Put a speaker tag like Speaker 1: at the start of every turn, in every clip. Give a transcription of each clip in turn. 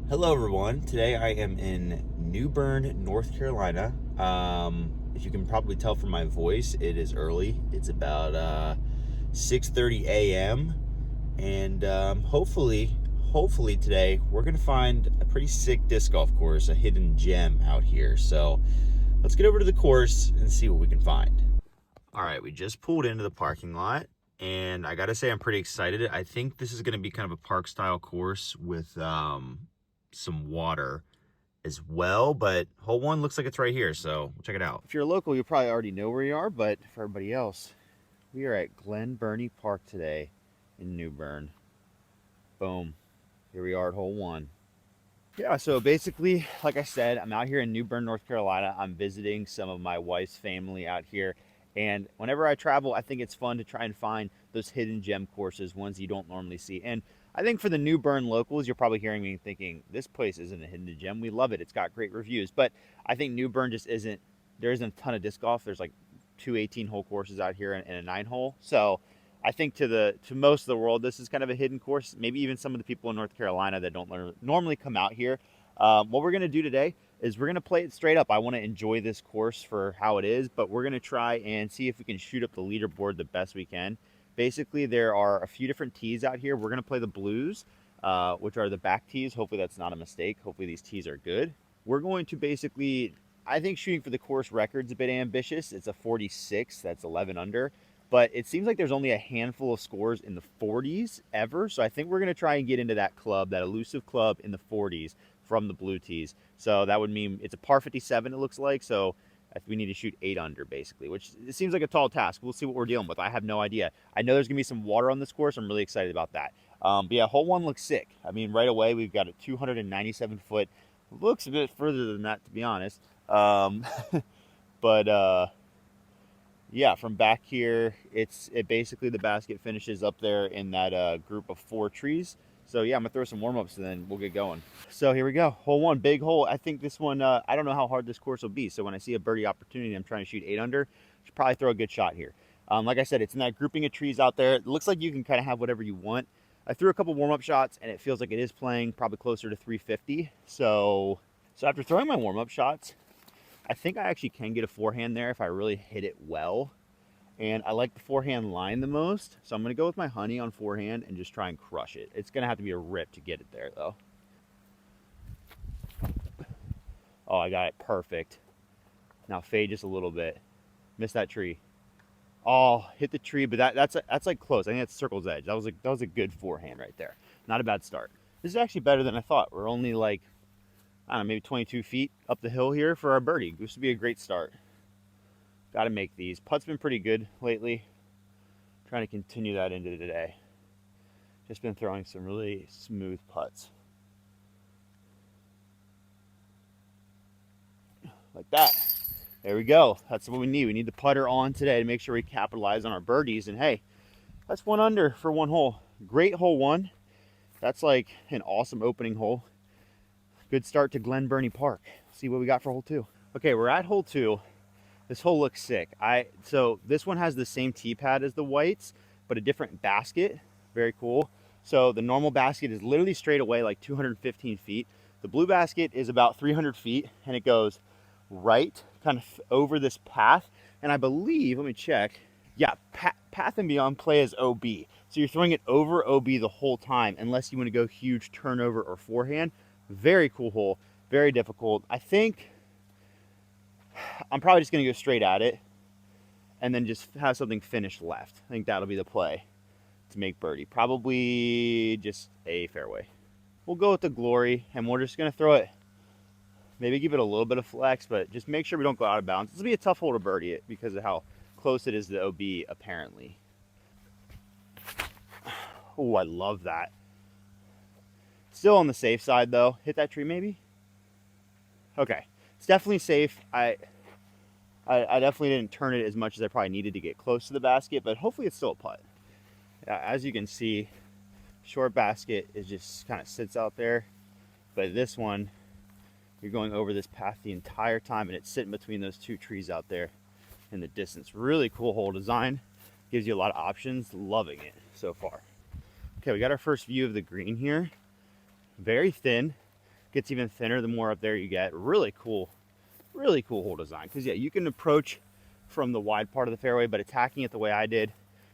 Speaker 1: Hello, everyone. Today I am in New Bern, North Carolina. If you can probably tell from my voice, it is early. It's about 6:30 a.m. and hopefully today we're gonna find a pretty sick disc golf course, a hidden gem out here. So let's get over to the course and see what we can find. All right, we just pulled into the parking lot, and I gotta say I'm pretty excited. I think this is gonna be kind of a park style course with some water as well, but hole one looks like it's right here, so check it out. If you're local, you probably already know where you are, but for everybody else, we are at Glen Park today in New Bern. Boom. Here we are at hole one. Yeah, so basically, like I said, I'm out here in New Bern, North Carolina. I'm visiting some of my wife's family out here. And whenever I travel, I think it's fun to try and find those hidden gem courses, ones you don't normally see. And I think for the New Bern locals, you're probably hearing me thinking, this place isn't a hidden gem. We love it. It's got great reviews. But I think New Bern just isn't, there isn't a ton of disc golf. There's like two 18-hole courses out here and a 9-hole. So I think to most of the world, this is kind of a hidden course. Maybe even some of the people in North Carolina that don't normally come out here. What we're going to do today is we're going to play it straight up. I want to enjoy this course for how it is, but we're going to try and see if we can shoot up the leaderboard the best we can. Basically, there are a few different tees out here. We're going to play the blues, which are the back tees. Hopefully that's not a mistake. Hopefully these tees are good. We're going to basically, I think shooting for the course record's a bit ambitious. It's a 46, that's 11 under. But it seems like there's only a handful of scores in the 40s ever. So I think we're going to try and get into that club, that elusive club in the 40s from the blue tees. So that would mean it's a par 57, it looks like. So we need to shoot 8 under, basically, which it seems like a tall task. We'll see what we're dealing with. I have no idea. I know there's going to be some water on this course. I'm really excited about that. But yeah, hole one looks sick. I mean, right away, we've got a 297 foot. Looks a bit further than that, to be honest. But yeah, from back here, it basically the basket finishes up there in that group of 4 trees. So yeah, I'm gonna throw some warm-ups and then we'll get going. So here we go, hole one, big hole. I think this one, I don't know how hard this course will be. So when I see a birdie opportunity, I'm trying to shoot 8 under. Should probably throw a good shot here. Like I said, it's in that grouping of trees out there. It looks like you can kind of have whatever you want. I threw a couple warm-up shots and it feels like it is playing probably closer to 350. So after throwing my warm-up shots, I think I actually can get a forehand there if I really hit it well. And I like the forehand line the most. So I'm going to go with my honey on forehand and just try and crush it. It's going to have to be a rip to get it there, though. Oh, I got it perfect. Now fade just a little bit. Missed that tree. Oh, hit the tree, but that's like close. I think that's circle's edge. That was a good forehand right there. Not a bad start. This is actually better than I thought. We're only like, I don't know, maybe 22 feet up the hill here for our birdie. This would be a great start. Got to make these. Putt's been pretty good lately. Trying to continue that into today. Just been throwing some really smooth putts. Like that. There we go. That's what we need. We need the putter on today to make sure we capitalize on our birdies. And hey, that's 1 under for 1 hole. Great hole 1. That's like an awesome opening hole. Good start to Glen Park. See what we got for hole 2. Okay, we're at hole 2. This hole looks sick. So this one has the same tee pad as the whites, but a different basket. Very cool. So the normal basket is literally straight away like 215 feet. The blue basket is about 300 feet and it goes right kind of over this path. And I believe, let me check. Yeah, path and beyond play is OB. So you're throwing it over OB the whole time unless you want to go huge turnover or forehand. Very cool hole, very difficult. I think I'm probably just going to go straight at it and then just have something finished left. I think that'll be the play to make birdie. Probably just a fairway. We'll go with the glory and we're just going to throw it. Maybe give it a little bit of flex, but just make sure we don't go out of bounds. This will be a tough hole to birdie it because of how close it is to OB apparently. Oh, I love that. Still on the safe side though. Hit that tree maybe? Okay. It's definitely safe. I definitely didn't turn it as much as I probably needed to get close to the basket, but hopefully it's still a putt. As you can see, short basket is just kind of sits out there, but this one, you're going over this path the entire time and it's sitting between those 2 trees out there in the distance. Really cool hole design. Gives you a lot of options. Loving it so far. Okay, we got our first view of the green here. Very thin. Gets even thinner the more up there you get. Really cool hole design. Because yeah, you can approach from the wide part of the fairway, but attacking it the way I did,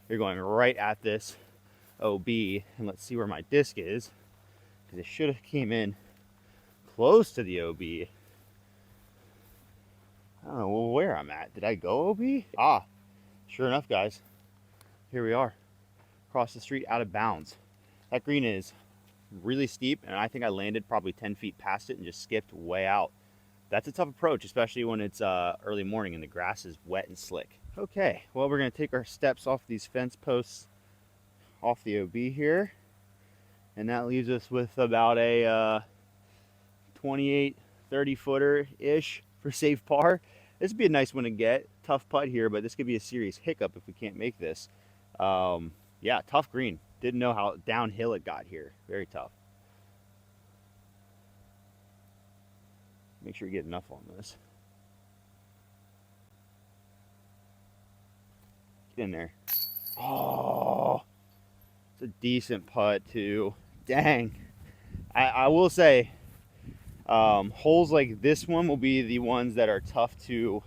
Speaker 1: you're going right at this OB. And let's see where my disc is, because it should have came in close to the OB. I don't know where I'm at. Did I go OB? Ah, sure enough, guys. Here we are. Across the street, out of bounds. That green is really steep, and I think I landed probably 10 feet past it and just skipped way out. That's a tough approach, especially when it's early morning and the grass is wet and slick. Okay, well, we're going to take our steps off these fence posts off the OB here, and that leaves us with about a 28, 30 footer ish for safe par. This would be a nice one to get. Tough putt here, but this could be a serious hiccup if we can't make this. Yeah, tough green. Didn't know how downhill it got here. Very tough. Make sure you get enough on this. Get in there. Oh, it's a decent putt too. Dang. I will say, holes like this one will be the ones that are tough to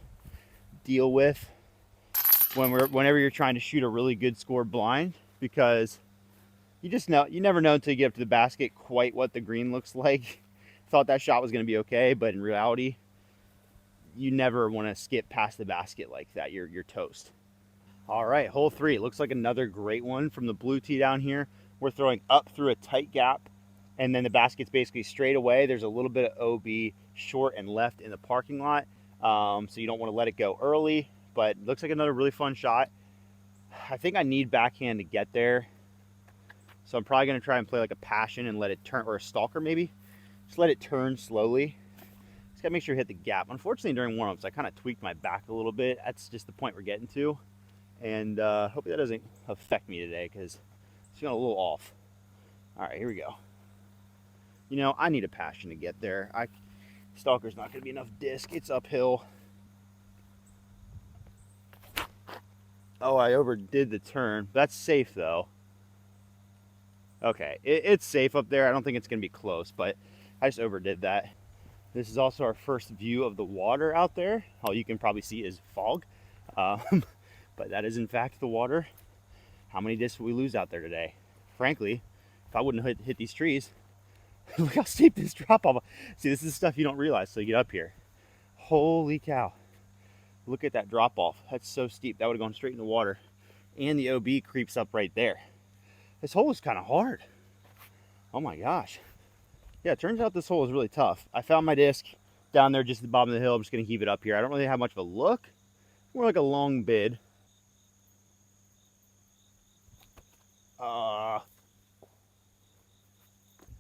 Speaker 1: deal with whenever you're trying to shoot a really good score blind, because you never know until you get up to the basket quite what the green looks like. Thought that shot was going to be okay, but in reality, you never want to skip past the basket like that. You're toast. All right, hole 3 looks like another great one from the blue tee down here. We're throwing up through a tight gap, and then the basket's basically straight away. There's a little bit of OB short and left in the parking lot, so you don't want to let it go early, but looks like another really fun shot. I think I need backhand to get there, so I'm probably going to try and play like a passion and let it turn, or a stalker maybe. Just let it turn slowly. Just got to make sure you hit the gap. Unfortunately, during warm-ups, I kind of tweaked my back a little bit. That's just the point we're getting to. And hopefully that doesn't affect me today, because it's feeling a little off. All right, here we go. You know, I need a passion to get there. Stalker's not going to be enough disc. It's uphill. Oh, I overdid the turn. That's safe, though. Okay, it's safe up there. I don't think it's going to be close, but I just overdid that. This is also our first view of the water out there. All you can probably see is fog. But that is in fact the water. How many discs did we lose out there today? Frankly, if I wouldn't have hit these trees, look how steep this drop off. See, this is stuff you don't realize till you get up here. Holy cow. Look at that drop off. That's so steep. That would have gone straight in the water. And the OB creeps up right there. This hole is kind of hard. Oh my gosh. Yeah, it turns out this hole is really tough. I found my disc down there just at the bottom of the hill. I'm just going to heave it up here. I don't really have much of a look. More like a long bid.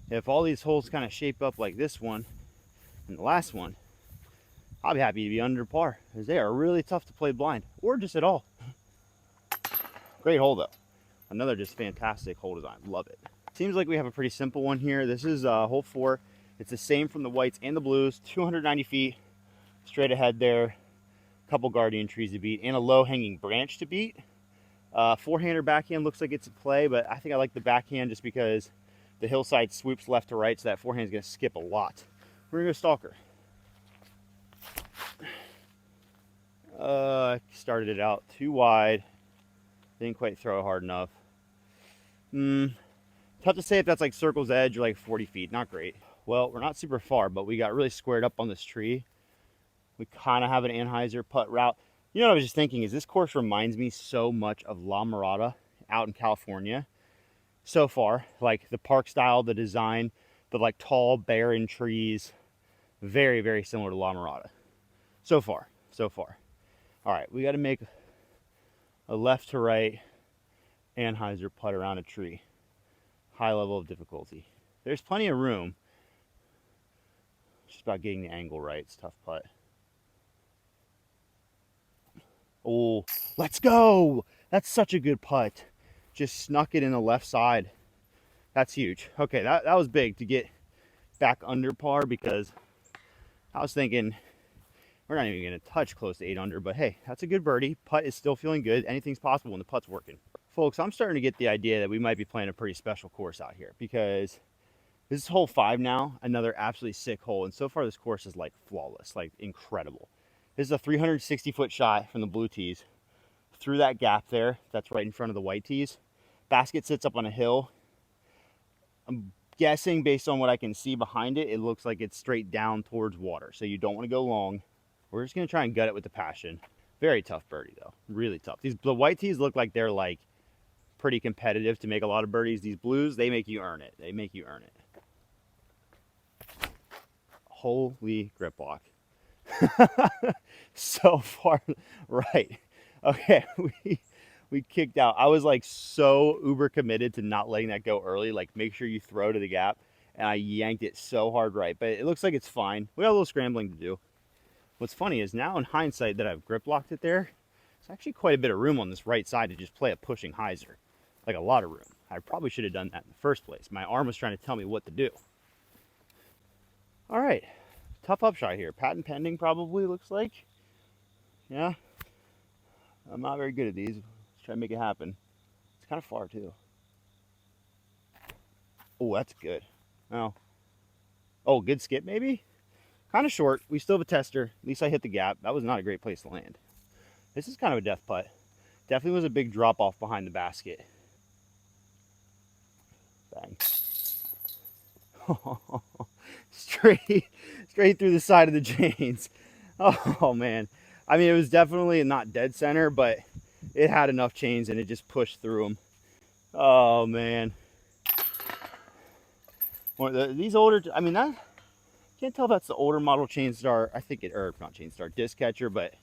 Speaker 1: If all these holes kind of shape up like this one and the last one, I'll be happy to be under par, because they are really tough to play blind, or just at all. Great hole though. Another just fantastic hole design. Love it. Seems like we have a pretty simple one here. This is hole 4. It's the same from the whites and the blues. 290 feet straight ahead there. A couple guardian trees to beat and a low hanging branch to beat. Forehander backhand looks like it's a play, but I think I like the backhand just because the hillside swoops left to right, so that forehand is going to skip a lot. We're going to go stalker. I started it out too wide. Didn't quite throw it hard enough. Tough to say if that's like circle's edge or like 40 feet. Not great. Well, we're not super far, but we got really squared up on this tree. We kind of have an Anheuser putt route. You know what I was just thinking is this course reminds me so much of La Mirada out in California. So far, like the park style, the design, the like tall, barren trees. Very, very similar to La Mirada. So far. All right, we got to make a left to right Anheuser putt around a tree. High level of difficulty. There's plenty of room. Just about getting the angle right. It's a tough putt. Oh, let's go. That's such a good putt. Just snuck it in the left side. That's huge. Okay, that was big to get back under par, because I was thinking we're not even going to touch close to 8 under, but hey, that's a good birdie. Putt is still feeling good. Anything's possible when the putt's working. Folks, I'm starting to get the idea that we might be playing a pretty special course out here, because This is hole 5 now, another absolutely sick hole. And so far this course is like flawless, like incredible. This is a 360-foot shot from the blue tees through that gap there. That's right in front of the white tees. Basket sits up on a hill. I'm guessing based on what I can see behind it, it looks like it's straight down towards water. So you don't want to go long. We're just going to try and gut it with the passion. Very tough birdie though, really tough. The white tees look like they're like pretty competitive to make a lot of birdies. These blues, they make you earn it. They make you earn it. Holy grip block. So far right. Okay, we kicked out. I was like so uber committed to not letting that go early. Like make sure you throw to the gap. And I yanked it so hard right. But it looks like it's fine. We got a little scrambling to do. What's funny is now in hindsight that I've grip locked it there, there's actually quite a bit of room on this right side to just play a pushing hyzer. Like a lot of room. I probably should have done that in the first place. My arm was trying to tell me what to do. All right. Tough upshot here. Patent pending probably looks like. Yeah. I'm not very good at these. Let's try to make it happen. It's kind of far too. Oh, that's good. Oh. Oh, good skip maybe? Kind of short. We still have a tester. At least I hit the gap. That was not a great place to land. This is kind of a death putt. Definitely was a big drop off behind the basket. Bang. straight through the side of the chains. Oh man. I mean, it was definitely not dead center, but it had enough chains and it just pushed through them. Oh man. These older, I mean, that can't tell if that's the older model chain star. I think it, or not chain star, disc catcher, but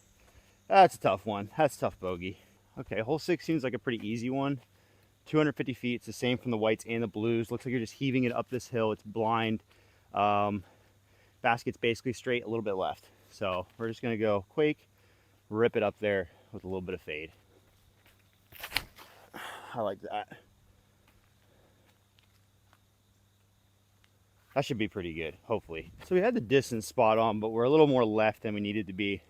Speaker 1: that's a tough one. That's a tough bogey. Okay, hole 6 seems like a pretty easy one. 250 feet. It's the same from the whites and the blues. Looks like you're just heaving it up this hill. It's blind. Basket's basically straight, a little bit left. So we're just going to go quake, rip it up there with a little bit of fade. I like that. That should be pretty good, hopefully. So we had the distance spot on, but we're a little more left than we needed to be.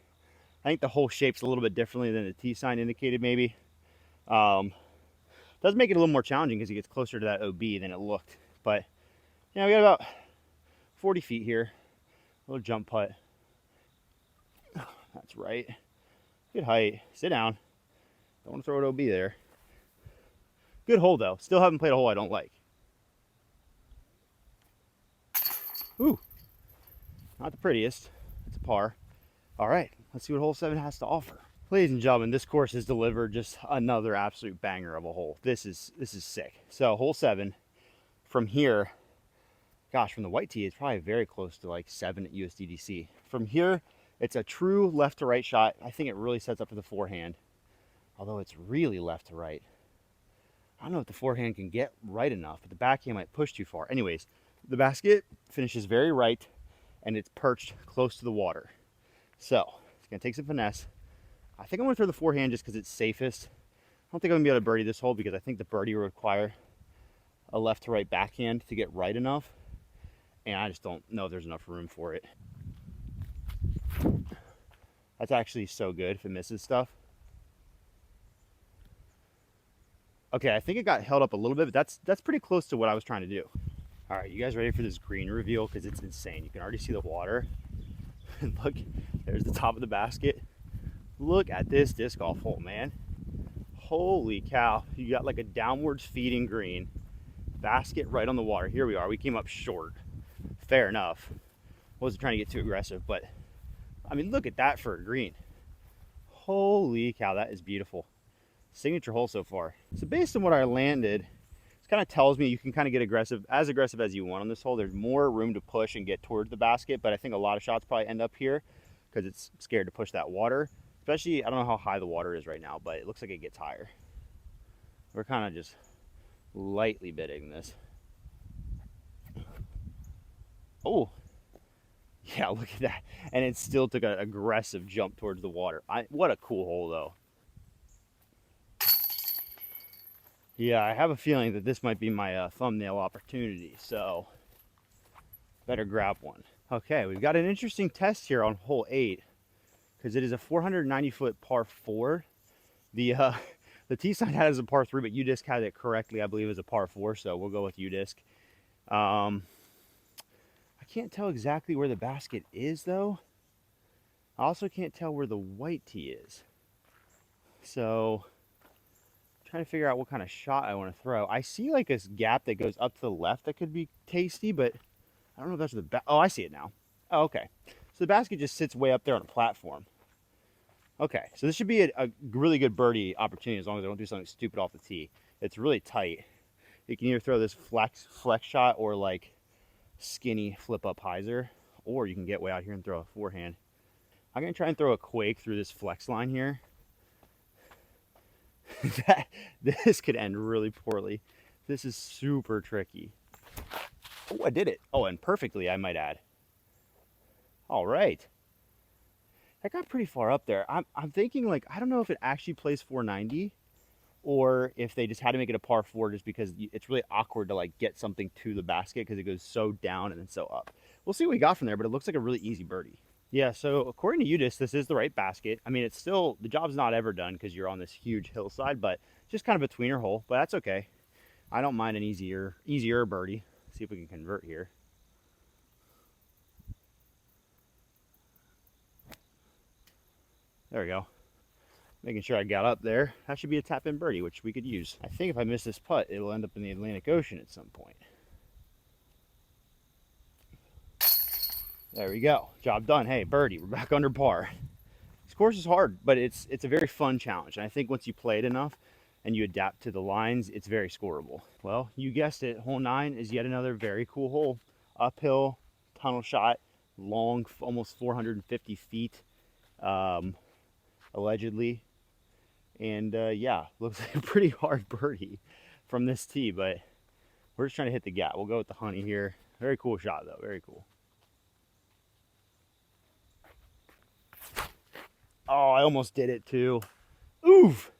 Speaker 1: I think the hole shape's a little bit differently than the T sign indicated maybe. Does make it a little more challenging because it gets closer to that OB than it looked. But yeah, we got about 40 feet here. A little jump putt. That's right. Good height. Sit down. Don't want to throw it OB there. Good hole though. Still haven't played a hole I don't like. Ooh. Not the prettiest. It's a par. All right. Let's see what hole 7 has to offer. Ladies and gentlemen, this course has delivered just another absolute banger of a hole. This is sick. So hole 7, from here, gosh, from the white tee, it's probably very close to like 7 at USDGC. From here, it's a true left to right shot. I think it really sets up for the forehand, although it's really left to right. I don't know if the forehand can get right enough, but the backhand might push too far. Anyways, the basket finishes very right, and it's perched close to the water. So it's gonna take some finesse. I think I'm gonna throw the forehand just because it's safest. I don't think I'm gonna be able to birdie this hole because I think the birdie will require a left to right backhand to get right enough. And I just don't know if there's enough room for it. That's actually so good if it misses stuff. Okay, I think it got held up a little bit, but that's pretty close to what I was trying to do. All right, you guys ready for this green reveal? Because it's insane. You can already see the water. And look, there's the top of the basket. Look at this disc golf hole, man. Holy cow. You got like a downwards feeding green. Basket right on the water. Here we are. We came up short. Fair enough. Wasn't trying to get too aggressive, but I mean, look at that for a green. Holy cow, that is beautiful. Signature hole so far. So based on what I landed, it kind of tells me you can kind of get aggressive as you want on this hole. There's more room to push and get towards the basket, but I think a lot of shots probably end up here because it's scared to push that water. Especially, I don't know how high the water is right now, but it looks like it gets higher. We're kind of just lightly bidding this. Oh, yeah, look at that. And it still took an aggressive jump towards the water. What a cool hole, though. Yeah, I have a feeling that this might be my thumbnail opportunity, so better grab one. Okay, we've got an interesting test here on hole 8. Because it is a 490-foot par 4. The T sign has a par 3, but UDisc had it correctly, I believe, as a par 4. So we'll go with UDisc. I can't tell exactly where the basket is though. I also can't tell where the white tee is. So I'm trying to figure out what kind of shot I want to throw. I see like this gap that goes up to the left that could be tasty, but I don't know if that's the oh, I see it now. Oh, okay. So the basket just sits way up there on a platform. Okay, so this should be a really good birdie opportunity as long as I don't do something stupid off the tee. It's really tight. You can either throw this flex shot or like skinny flip up hyzer, or you can get way out here and throw a forehand. I'm gonna try and throw a quake through this flex line here. This could end really poorly. This is super tricky. Oh, I did it. Oh, and perfectly, I might add. All right. That got pretty far up there. I'm thinking like, I don't know if it actually plays 490 or if they just had to make it a par 4 just because it's really awkward to like get something to the basket because it goes so down and then so up. We'll see what we got from there, but it looks like a really easy birdie. Yeah, so according to UDIS, this is the right basket. I mean, it's still, the job's not ever done because you're on this huge hillside, but just kind of a tweener hole, but that's okay. I don't mind an easier birdie. Let's see if we can convert here. There we go. Making sure I got up there. That should be a tap-in birdie, which we could use. I think if I miss this putt, it will end up in the Atlantic Ocean at some point. There we go. Job done. Hey, birdie, we're back under par. This course is hard, but it's a very fun challenge. And I think once you play it enough and you adapt to the lines, it's very scoreable. Well, you guessed it. Hole 9 is yet another very cool hole. Uphill, tunnel shot, long, almost 450 feet, allegedly. And yeah, looks like a pretty hard birdie from this tee, but we're just trying to hit the gap. We'll go with the honey here. Very cool shot though, very cool. Oh, I almost did it too. Oof.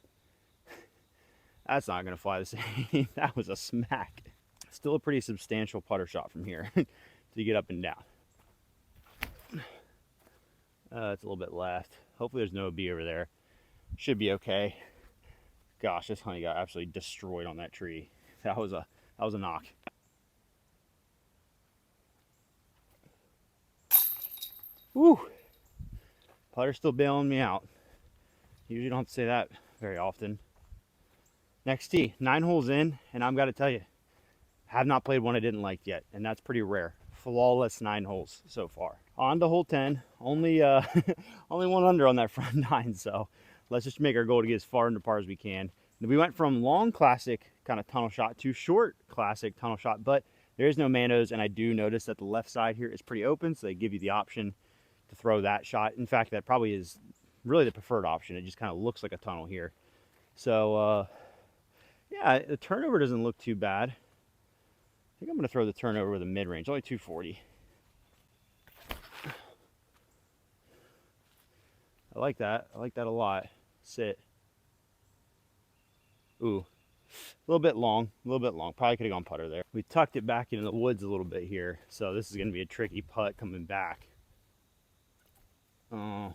Speaker 1: That's not gonna fly the same. That was a smack. Still a pretty substantial putter shot from here to get up and down. It's a little bit left. Hopefully there's no bee over there. Should be okay. Gosh, this honey got absolutely destroyed on that tree. That was a knock. Woo! Putter's still bailing me out. Usually don't have to say that very often. Next tee, 9 holes in, and I've got to tell you, have not played one I didn't like yet, and that's pretty rare. Flawless 9 holes so far. On to hole 10, only only 1 under on that front 9, so let's just make our goal to get as far into par as we can. And we went from long classic kind of tunnel shot to short classic tunnel shot, but there is no manos, and I do notice that the left side here is pretty open, so they give you the option to throw that shot. In fact, that probably is really the preferred option. It just kind of looks like a tunnel here. So yeah, the turnover doesn't look too bad. I think I'm going to throw the turnover with a mid-range, only 240. I like that. I like that a lot. Sit. Ooh, a little bit long, Probably could have gone putter there. We tucked it back into the woods a little bit here, so this is going to be a tricky putt coming back.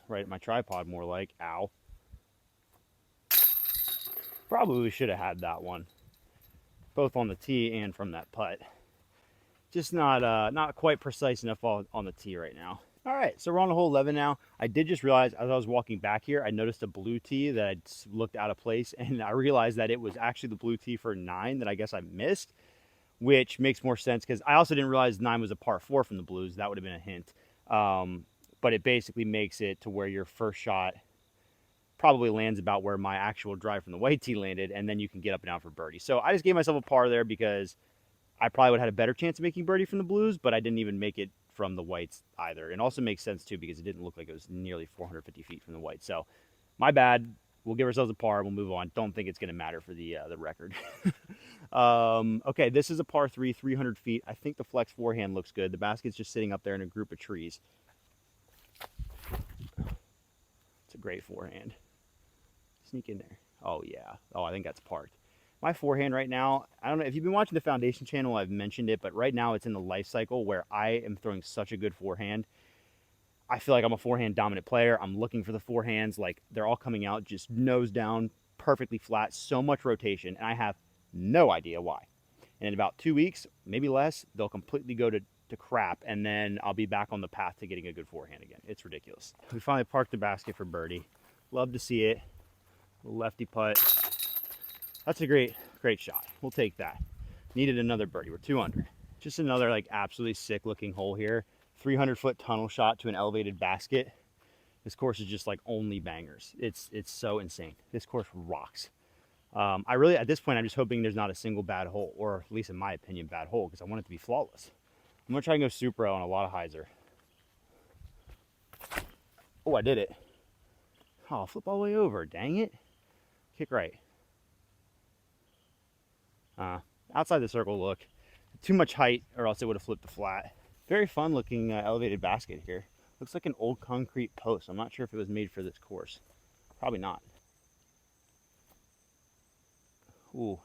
Speaker 1: Right at my tripod more like. Ow. Probably should have had that one, both on the tee and from that putt. Just not quite precise enough on the tee right now. All right, so we're on to hole 11 now. I did just realize as I was walking back here, I noticed a blue tee that I'd looked out of place, and I realized that it was actually the blue tee for 9 that I guess I missed, which makes more sense because I also didn't realize 9 was a par 4 from the blues. That would have been a hint. But it basically makes it to where your first shot probably lands about where my actual drive from the white tee landed, and then you can get up and down for birdie. So I just gave myself a par there because I probably would have had a better chance of making birdie from the blues, but I didn't even make it from the whites either. And also makes sense too because it didn't look like it was nearly 450 feet from the white. So my bad. We'll give ourselves a par. We'll move on. Don't think it's going to matter for the record. Okay, this is a par 3, 300 feet. I think the flex forehand looks good. The basket's just sitting up there in a group of trees. It's a great forehand. Sneak in there. Oh, yeah. Oh, I think that's parked. My forehand right now, I don't know if you've been watching the Foundation channel, I've mentioned it, but right now it's in the life cycle where I am throwing such a good forehand. I feel like I'm a forehand dominant player. I'm looking for the forehands. Like they're all coming out just nose down, perfectly flat, so much rotation, and I have no idea why. And in about 2 weeks, maybe less, they'll completely go to
Speaker 2: to crap, and then I'll be back on the path to getting a good forehand again. It's ridiculous. We finally parked the basket for birdie. Love to see it. Lefty putt. That's a great shot. We'll take that. Needed another birdie. We're 2 under. Just another like absolutely sick looking hole here. 300-foot tunnel shot to an elevated basket. This course is just like only bangers. It's so insane. This course rocks. I really, at this point, I'm just hoping there's not a single bad hole, or at least in my opinion, bad hole, because I want it to be flawless. I'm gonna try and go super on a lot of hyzer. Oh, I did it. Oh, flip all the way over. Dang it. Kick right. Outside the circle, look. Too much height, or else it would have flipped the flat. Very fun looking elevated basket here. Looks like an old concrete post. I'm not sure if it was made for this course. Probably not. Ooh.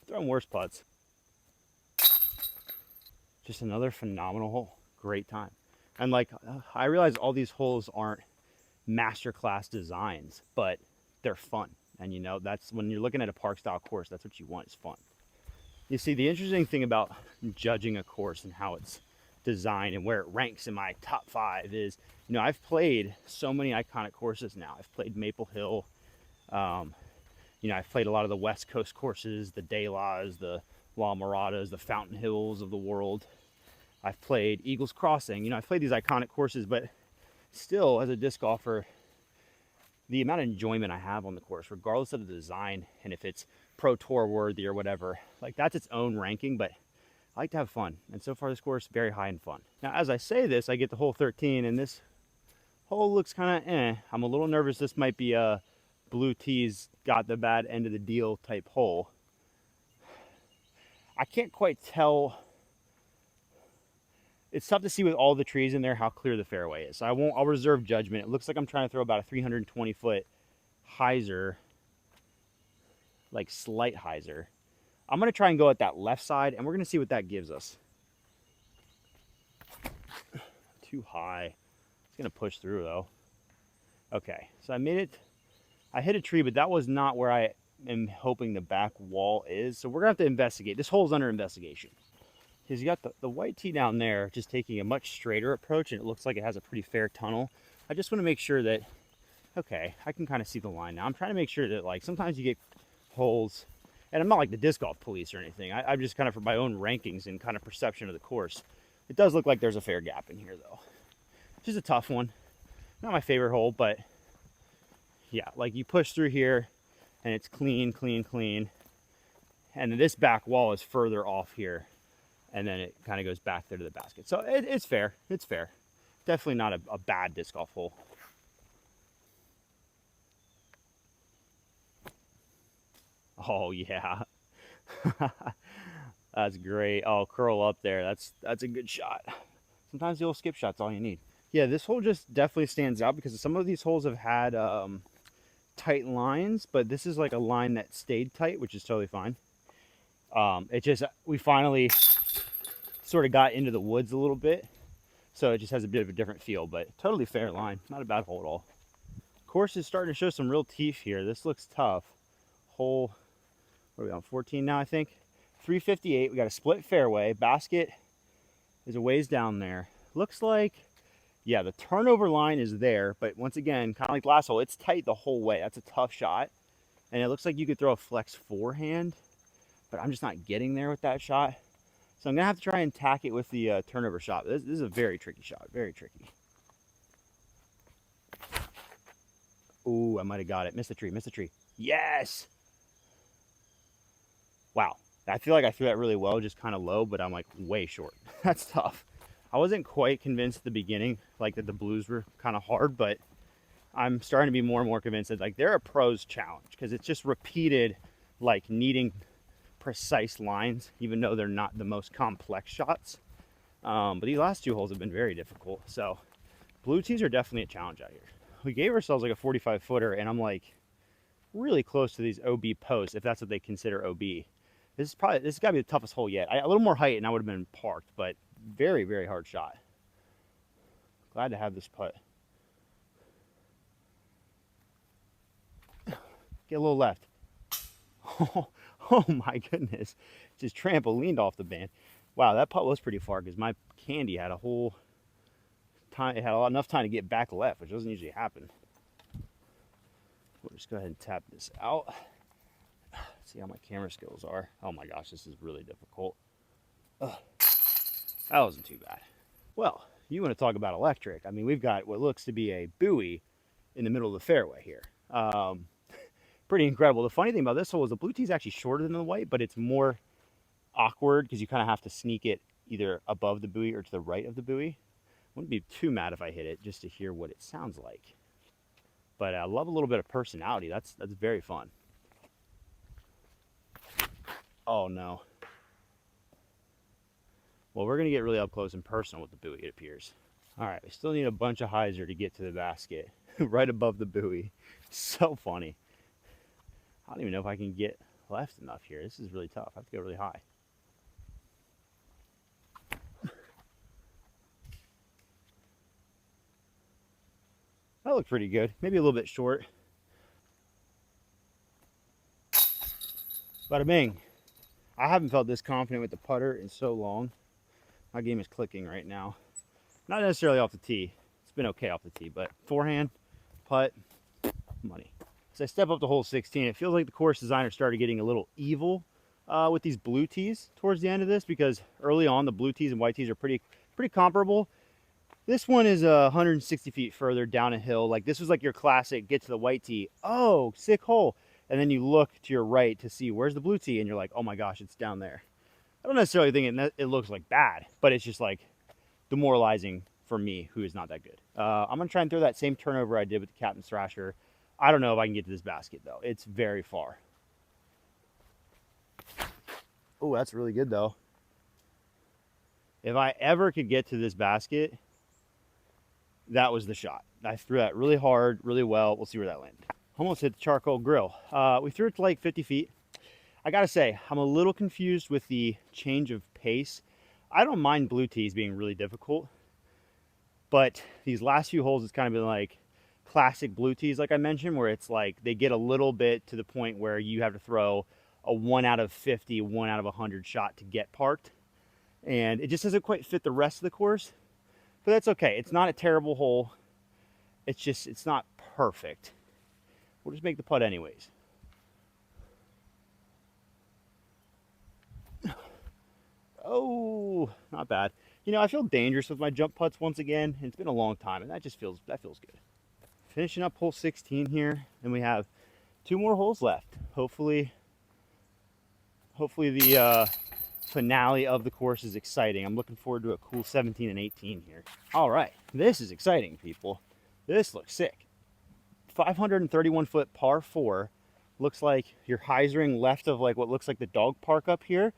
Speaker 2: Throwing worse putts. Just another phenomenal hole. Great time. And like, I realize all these holes aren't masterclass designs, but they're fun. And you know, that's when you're looking at a park style course, that's what you want, is fun. You see, the interesting thing about judging a course and how it's designed and where it ranks in my top 5 is, you know, I've played so many iconic courses now. I've played Maple Hill. You know, I've played a lot of the West Coast courses, the De La's, the La Miradas, the Fountain Hills of the world. I've played Eagles Crossing. You know, I've played these iconic courses, but still, as a disc golfer, the amount of enjoyment I have on the course, regardless of the design and if it's Pro Tour worthy or whatever, like that's its own ranking, but I like to have fun. And so far this course, very high in fun. Now, as I say this, I get to hole 13 and this hole looks kind of I'm a little nervous. This might be a blue tees got the bad end of the deal type hole. I can't quite tell. It's tough to see with all the trees in there how clear the fairway is. So I'll reserve judgment. It looks like I'm trying to throw about a 320-foot hyzer, like slight hyzer. I'm gonna try and go at that left side, and we're gonna see what that gives us. Too high. It's gonna push through though. Okay, so I made it. I hit a tree, but that was not where I am hoping the back wall is. So we're gonna have to investigate. This hole's under investigation. Because you got the white tee down there just taking a much straighter approach, and it looks like it has a pretty fair tunnel. I just want to make sure that, okay, I can kind of see the line now. I'm trying to make sure that, like, sometimes you get holes, and I'm not like the disc golf police or anything. I'm just kind of, for my own rankings and kind of perception of the course, it does look like there's a fair gap in here, though. Just a tough one. Not my favorite hole, but yeah, like you push through here, and it's clean, clean, clean. And then this back wall is further off here. And then it kind of goes back there to the basket. So it's fair. It's fair. Definitely not a bad disc golf hole. Oh, yeah. That's great. Oh, curl up there. That's a good shot. Sometimes the old skip shot's all you need. Yeah, this hole just definitely stands out because some of these holes have had tight lines, but this is like a line that stayed tight, which is totally fine. It just, we finally sort of got into the woods a little bit, so it just has a bit of a different feel, but totally fair line. Not a bad hole at all. Course is starting to show some real teeth here. This looks tough. Hole, what are we on, 14 now, I think? 358. We got a split fairway. Basket is a ways down there. Looks like, yeah, the turnover line is there, but once again, kind of like last hole, it's tight the whole way. That's a tough shot, and it looks like you could throw a flex forehand, but I'm just not getting there with that shot. So I'm going to have to try and tack it with the turnover shot. This is a very tricky shot. Very tricky. Ooh, I might have got it. Missed the tree. Missed the tree. Yes! Wow. I feel like I threw that really well, just kind of low, but I'm like way short. That's tough. I wasn't quite convinced at the beginning, like that the blues were kind of hard, but I'm starting to be more and more convinced that like they're a pro's challenge because it's just repeated, like needing precise lines, even though they're not the most complex shots. But these last 2 holes have been very difficult. So blue tees are definitely a challenge out here. We gave ourselves like a 45 footer, and I'm like really close to these OB posts, if that's what they consider OB. This has got to be the toughest hole yet. A little more height and I would have been parked, but very, very hard shot. Glad to have this putt. Get a little left. Oh my goodness. Just trampolined off the band. Wow, that putt was pretty far because my candy had a whole time. It had enough time to get back left, which doesn't usually happen. We'll just go ahead and tap this out. See how my camera skills are. Oh my gosh, this is really difficult. Ugh. That wasn't too bad. Well, you want to talk about electric. I mean, we've got what looks to be a buoy in the middle of the fairway here. Pretty incredible. The funny thing about this hole is the blue tee is actually shorter than the white, but it's more awkward because you kind of have to sneak it either above the buoy or to the right of the buoy. Wouldn't be too mad if I hit it just to hear what it sounds like. But I love a little bit of personality. That's very fun. Oh no. Well, we're going to get really up close and personal with the buoy, it appears. All right, we still need a bunch of hyzer to get to the basket right above the buoy. So funny. I don't even know if I can get left enough here. This is really tough. I have to go really high. That looked pretty good. Maybe a little bit short. Bada bing. I haven't felt this confident with the putter in so long. My game is clicking right now. Not necessarily off the tee. It's been okay off the tee, but forehand, putt, money. As I step up to hole 16, it feels like the course designer started getting a little evil with these blue tees towards the end of this, because early on the blue tees and white tees are pretty comparable. This one is 160 feet further down a hill. Like, this was like your classic get to the white tee. Oh, sick hole. And then you look to your right to see where's the blue tee, and you're like, oh my gosh, it's down there. I don't necessarily think it looks like bad, but it's just like demoralizing for me, who is not that good. I'm gonna try and throw that same turnover I did with the Captain's Thrasher. I don't know if I can get to this basket though. It's very far. Oh, that's really good though. If I ever could get to this basket, that was the shot. I threw that really hard, really well. We'll see where that landed. Almost hit the charcoal grill. We threw it to like 50 feet. I gotta say, I'm a little confused with the change of pace. I don't mind blue tees being really difficult, but these last few holes, it's kind of been like classic blue tees, like I mentioned, where it's like they get a little bit to the point where you have to throw a 1 out of 50, 1 out of 100 shot to get parked. And it just doesn't quite fit the rest of the course, but that's okay. It's not a terrible hole. It's just, it's not perfect. We'll just make the putt anyways. Oh, not bad. You know, I feel dangerous with my jump putts once again. It's been a long time, and that feels good. Finishing up hole 16 here, and we have 2 more holes left. Hopefully the finale of the course is exciting. I'm looking forward to a cool 17 and 18 here. All right, this is exciting, people. This looks sick. 531 foot par 4. Looks like you're hyzering left of like what looks like the dog park up here,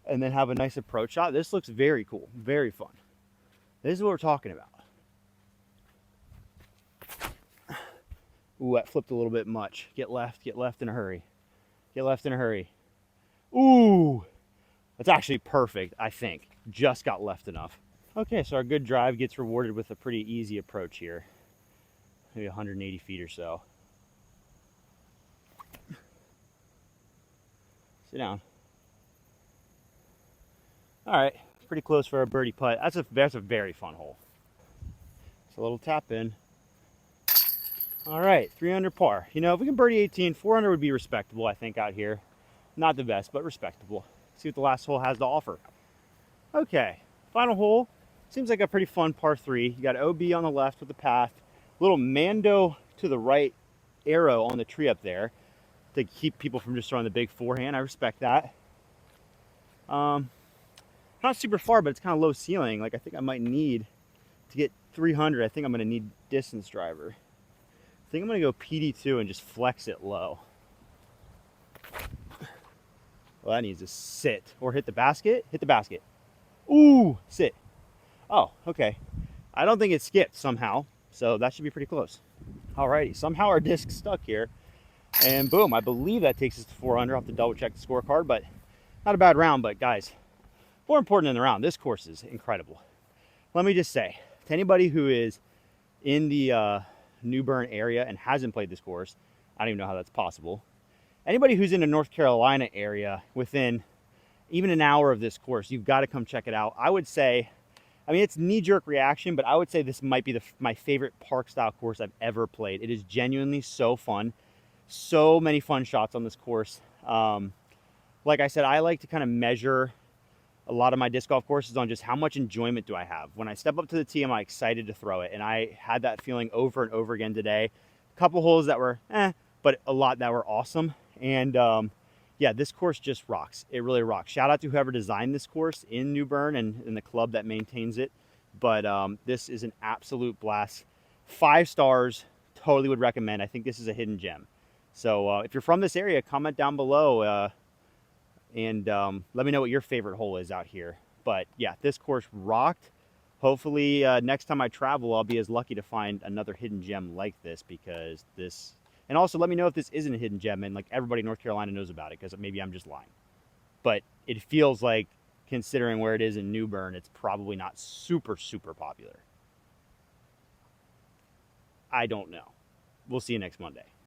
Speaker 2: and then have a nice approach shot. This looks very cool, very fun. This is what we're talking about. Ooh, that flipped a little bit much. Get left in a hurry. Get left in a hurry. Ooh, that's actually perfect, I think. Just got left enough. Okay, so our good drive gets rewarded with a pretty easy approach here. Maybe 180 feet or so. Sit down. All right, pretty close for a birdie putt. That's a very fun hole. It's a little tap in. All right, 3 under par. You know, if we can birdie 18, 400 would be respectable, I think, out here. Not the best, but respectable. See what the last hole has to offer. Okay, final hole. Seems like a pretty fun par 3. You got OB on the left with the path. Little Mando to the right arrow on the tree up there to keep people from just throwing the big forehand. I respect that. Not super far, but it's kind of low ceiling. Like, I think I might need to get 300. I think I'm going to need distance driver. I think I'm going to go PD2 and just flex it low. Well, that needs to sit or hit the basket. Hit the basket. Ooh, sit. Oh, okay. I don't think it skipped somehow, so that should be pretty close. Alrighty, somehow our disc stuck here, and boom, I believe that takes us to 400. I'll have to double check the scorecard, but not a bad round. But guys, more important than the round, this course is incredible. Let me just say, to anybody who is in the New Bern area and hasn't played this course, I don't even know how that's possible. Anybody who's in the North Carolina area within even an hour of this course, you've got to come check it out. I would say, I mean, it's knee-jerk reaction, but I would say this might be my favorite park style course I've ever played. It is genuinely so fun. So many fun shots on this course. Like I said, I like to kind of measure a lot of my disc golf courses on just how much enjoyment do I have. When I step up to the tee, am I excited to throw it? And I had that feeling over and over again today. A couple holes that were but a lot that were awesome. And yeah, this course just rocks. It really rocks. Shout out to whoever designed this course in New Bern and the club that maintains it. But this is an absolute blast. 5 stars, totally would recommend. I think this is a hidden gem. So if you're from this area, comment down below and let me know what your favorite hole is out here. But yeah, this course rocked. Hopefully next time I travel, I'll be as lucky to find another hidden gem like this, because this, and also let me know if this isn't a hidden gem and like everybody in North Carolina knows about it, because maybe I'm just lying. But it feels like, considering where it is in New Bern, it's probably not super, super popular. I don't know. We'll see you next Monday.